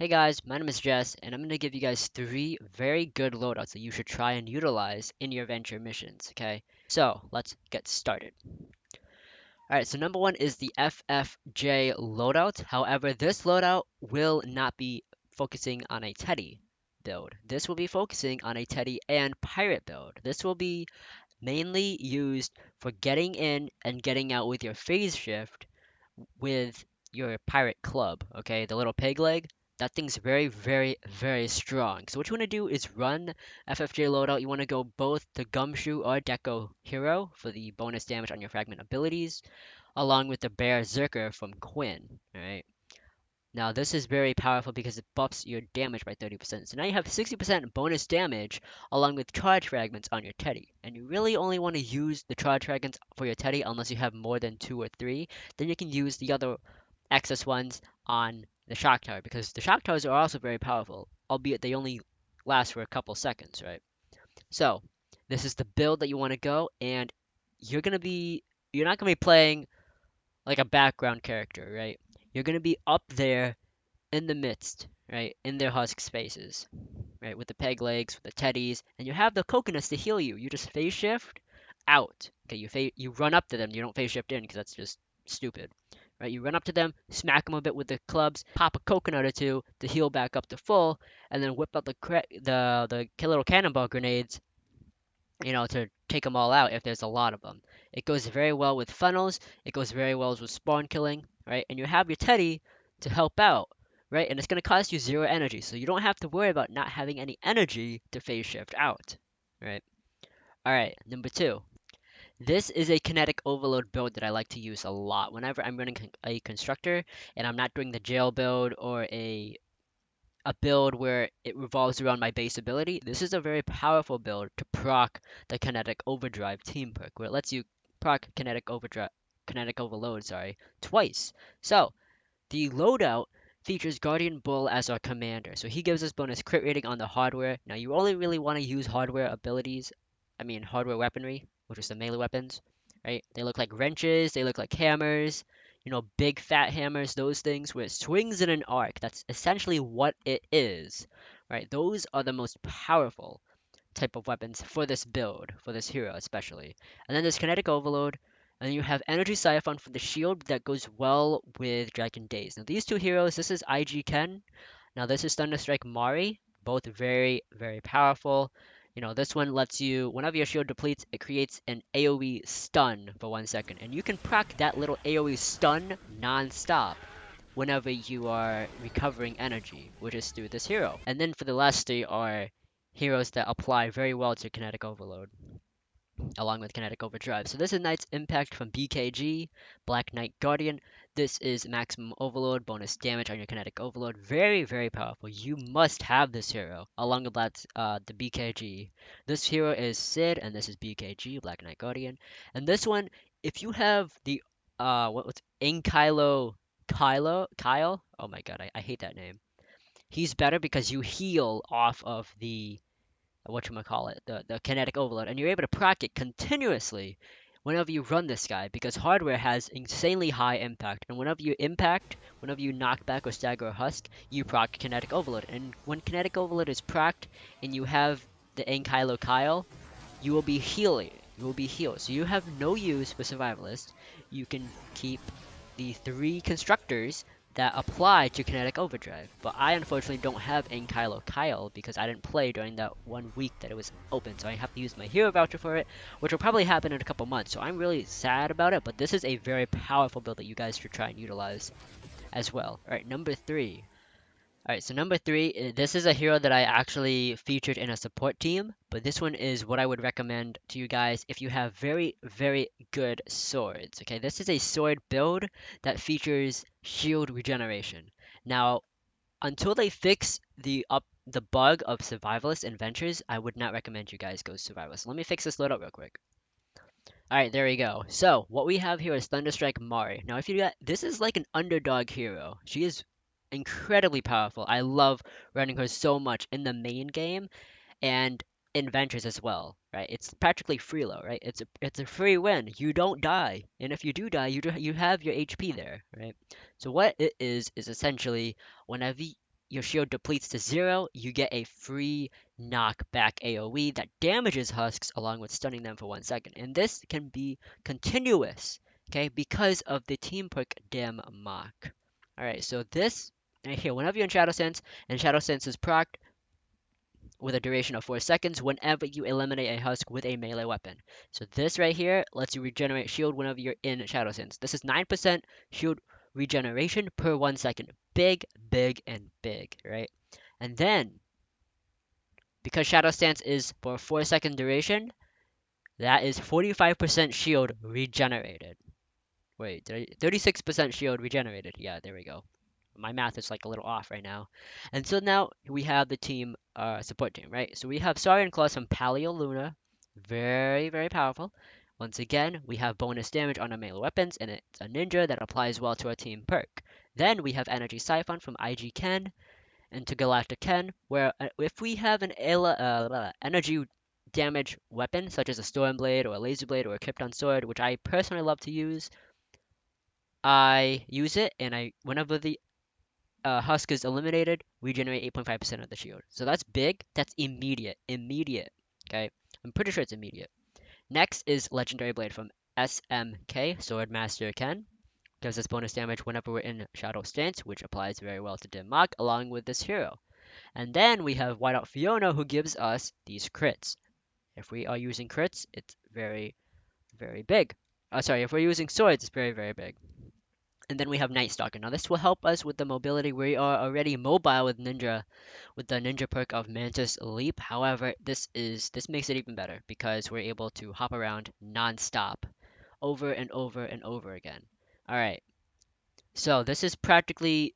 Hey guys, my name is Jess, and I'm going to give you guys 3 very good loadouts that you should try and utilize in your venture missions, okay? So, let's get started. Alright, so number 1 is the FFJ loadout. However, this loadout will not be focusing on a Teddy build. This will be focusing on a Teddy and Pirate build. This will be mainly used for getting in and getting out with your phase shift with your pirate club, okay? The little peg leg. That thing's very, very, very strong. So what you want to do is run FFJ loadout. You want to go both the Gumshoe or Deco hero for the bonus damage on your fragment abilities, along with the Bear Zerker from Quinn, alright? Now this is very powerful because it buffs your damage by 30%. So now you have 60% bonus damage along with charge fragments on your Teddy. And you really only want to use the charge fragments for your Teddy unless you have more than 2 or 3. Then you can use the other excess ones on the shock tower because the shock towers are also very powerful, albeit they only last for a couple seconds, right? So this is the build that you want to go, and you're not gonna be playing like a background character, right? You're gonna be up there in the midst, right? In their husk spaces, right? With the peg legs, with the teddies, and you have the coconuts to heal you. You just phase shift out. Okay, you run up to them. You don't phase shift in because that's just stupid. Right? You run up to them, smack them a bit with the clubs, pop a coconut or two to heal back up to full, and then whip out the little cannonball grenades, to take them all out if there's a lot of them. It goes very well with funnels. It goes very well with spawn killing, right? And you have your Teddy to help out, right? And it's going to cost you 0 energy, so you don't have to worry about not having any energy to phase shift out, right? All right, number 2. This is a kinetic overload build that I like to use a lot whenever I'm running a constructor and I'm not doing the jail build or a build where it revolves around my base ability. This is a very powerful build to proc the Kinetic Overdrive team perk, where it lets you proc Kinetic Overload, twice. So the loadout features Guardian Bull as our commander, so he gives us bonus crit rating on the hardware. Now you only really want to use hardware abilities, hardware weaponry, which is the melee weapons, right? They look like wrenches, they look like hammers, big fat hammers, those things where it swings in an arc. That's essentially what it is, right? Those are the most powerful type of weapons for this build, for this hero especially. And then there's Kinetic Overload, and then you have Energy Siphon for the shield that goes well with Dragon Days. Now these two heroes, this is IG Ken, now this is Thunderstrike Mari, both very, very powerful. This one lets you, whenever your shield depletes, it creates an AoE stun for 1 second. And you can proc that little AoE stun non-stop whenever you are recovering energy, which is through this hero. And then for the last 3 are heroes that apply very well to Kinetic Overload, along with Kinetic Overdrive. So this is Knight's Impact from BKG, Black Knight Guardian. This is Maximum Overload, bonus damage on your Kinetic Overload. Very, very powerful. You must have this hero, along with that, the BKG. This hero is Sid, and this is BKG, Black Knight Guardian. And this one, if you have the, what's Kyle? Oh my god, I hate that name. He's better because you heal off of the whatchamacallit, the kinetic overload, and you're able to proc it continuously whenever you run this guy because hardware has insanely high impact. And whenever you knock back or stagger a husk, you proc kinetic overload. And when kinetic overload is procced and you have the Ankylo Kyle, you will be healing. You will be healed. So you have no use for survivalist. You can keep the 3 constructors that apply to Kinetic Overdrive. But I unfortunately don't have Ankylo Kyle because I didn't play during that 1 week that it was open. So I have to use my hero voucher for it, which will probably happen in a couple months. So I'm really sad about it, but this is a very powerful build that you guys should try and utilize as well. Alright, number 3. Alright, so number 3, this is a hero that I actually featured in a support team, but this one is what I would recommend to you guys if you have very, very good swords. Okay, this is a sword build that features shield regeneration. Now, until they fix the bug of survivalist and ventures, I would not recommend you guys go survivalist. Let me fix this loadout real quick. Alright, there we go. So, what we have here is Thunderstrike Mari. Now, this is like an underdog hero. She is incredibly powerful. I love running her so much in the main game and in ventures as well, right? It's practically freelo, right? It's a free win. You don't die, and if you do die, you have your HP there, right? So what it is essentially whenever your shield depletes to 0, you get a free knockback AoE that damages husks along with stunning them for 1 second. And this can be continuous, okay, because of the team perk Dim Mock. Alright, so this right here, whenever you're in Shadow Sense, and Shadow Sense is procced with a duration of 4 seconds whenever you eliminate a husk with a melee weapon. So this right here lets you regenerate shield whenever you're in Shadow Sense. This is 9% shield regeneration per 1 second. Big, big, and big, right? And then, because Shadow Stance is for a 4-second duration, that is 45% shield regenerated. Wait, 36% shield regenerated. Yeah, there we go. My math is like a little off right now. And so now we have the team support team, right? So we have Saurian Claws from Paleo Luna. Very, very powerful. Once again, we have bonus damage on our melee weapons, and it's a ninja that applies well to our team perk. Then we have Energy Siphon from IG Ken into Galactic Ken, where if we have an energy damage weapon, such as a Storm Blade or a Laser Blade or a Krypton Sword, which I personally love to use, I use it, and whenever the husk is eliminated, we generate 8.5% of the shield. So that's big. That's immediate. Immediate. Okay? I'm pretty sure it's immediate. Next is Legendary Blade from SMK, Swordmaster Ken. Gives us bonus damage whenever we're in Shadow Stance, which applies very well to Dim Mock, along with this hero. And then we have Whiteout Fiona, who gives us these crits. If we are using crits, it's very, very big. Sorry, if we're using swords, it's very, very big. And then we have Night Stalker. Now this will help us with the mobility. We are already mobile with Ninja, with the Ninja perk of Mantis Leap. However, this makes it even better because we're able to hop around non-stop, over and over and over again. All right. So this is practically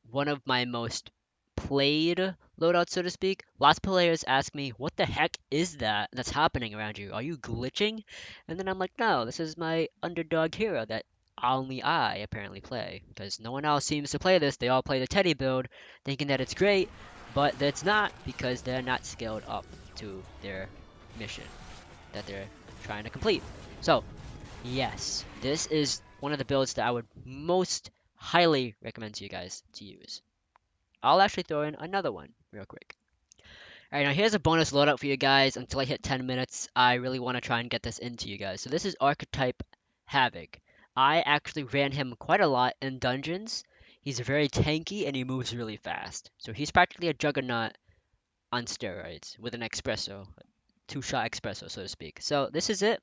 one of my most played loadouts, so to speak. Lots of players ask me, what the heck is that's happening around you? Are you glitching? And then I'm like, no, this is my underdog hero that only I apparently play, because no one else seems to play this. They all play the Teddy build, thinking that it's great, but that's not, because they're not scaled up to their mission that they're trying to complete. So, yes, this is one of the builds that I would most highly recommend to you guys to use. I'll actually throw in another one real quick. Alright, now here's a bonus loadout for you guys. Until I hit 10 minutes, I really want to try and get this into you guys. So this is Archetype Havoc. I actually ran him quite a lot in dungeons. He's very tanky and he moves really fast. So he's practically a juggernaut on steroids with an espresso. Two-shot espresso, so to speak. So this is it.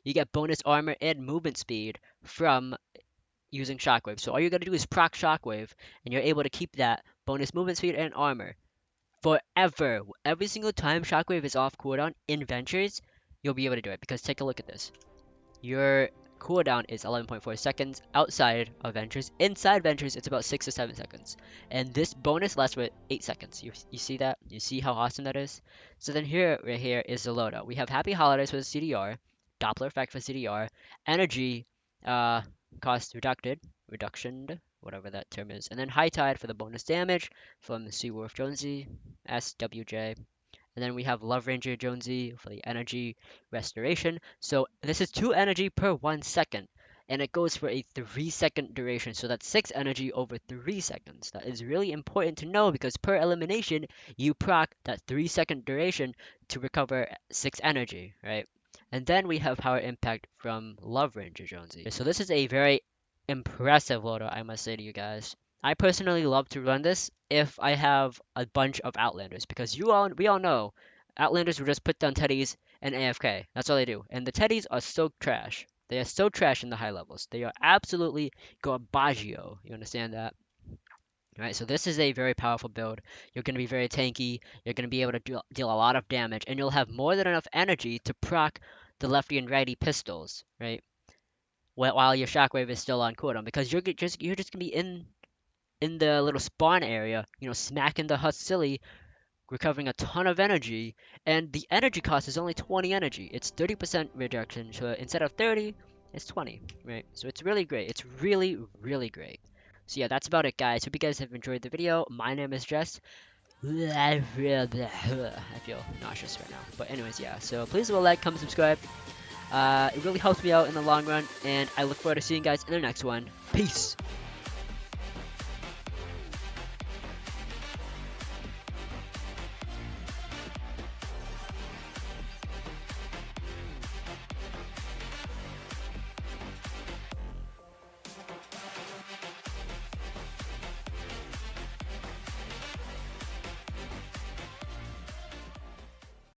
You get bonus armor and movement speed from using Shockwave. So all you gotta do is proc Shockwave, and you're able to keep that bonus movement speed and armor forever. Every single time Shockwave is off cooldown in Ventures, you'll be able to do it. Because take a look at this. Your cooldown is 11.4 seconds outside of Ventures. Inside Ventures, it's about 6 to 7 seconds. And this bonus lasts for 8 seconds. You see that? You see how awesome that is? So then right here is the loadout. We have Happy Holidays for the CDR, Doppler effect for CDR, energy cost reduction, whatever that term is, and then High Tide for the bonus damage from Seaworth Jonesy, SWJ. And then we have Love Ranger Jonesy for the energy restoration. So this is 2 energy per 1 second. And it goes for a 3-second duration. So that's 6 energy over 3 seconds. That is really important to know because per elimination, you proc that 3-second duration to recover 6 energy, right? And then we have Power Impact from Love Ranger Jonesy. So this is a very impressive loadout, I must say to you guys. I personally love to run this if I have a bunch of Outlanders, because we all know Outlanders will just put down Teddies and AFK. That's all they do. And the Teddies are so trash. They are so trash in the high levels. They are absolutely garbaggio. You understand that? Alright, so this is a very powerful build. You're going to be very tanky. You're going to be able to deal a lot of damage, and you'll have more than enough energy to proc the lefty and righty pistols, right? While your Shockwave is still on cooldown, because you're just going to be in the little spawn area, you know, smacking the husk silly, recovering a ton of energy, and the energy cost is only 20 energy. It's 30% reduction, so instead of 30, it's 20, right? So it's really great. It's really, really great. So yeah, that's about it, guys. Hope you guys have enjoyed the video. My name is Jess. I feel nauseous right now. But anyways, yeah. So please leave a like, comment, subscribe. It really helps me out in the long run, and I look forward to seeing you guys in the next one. Peace!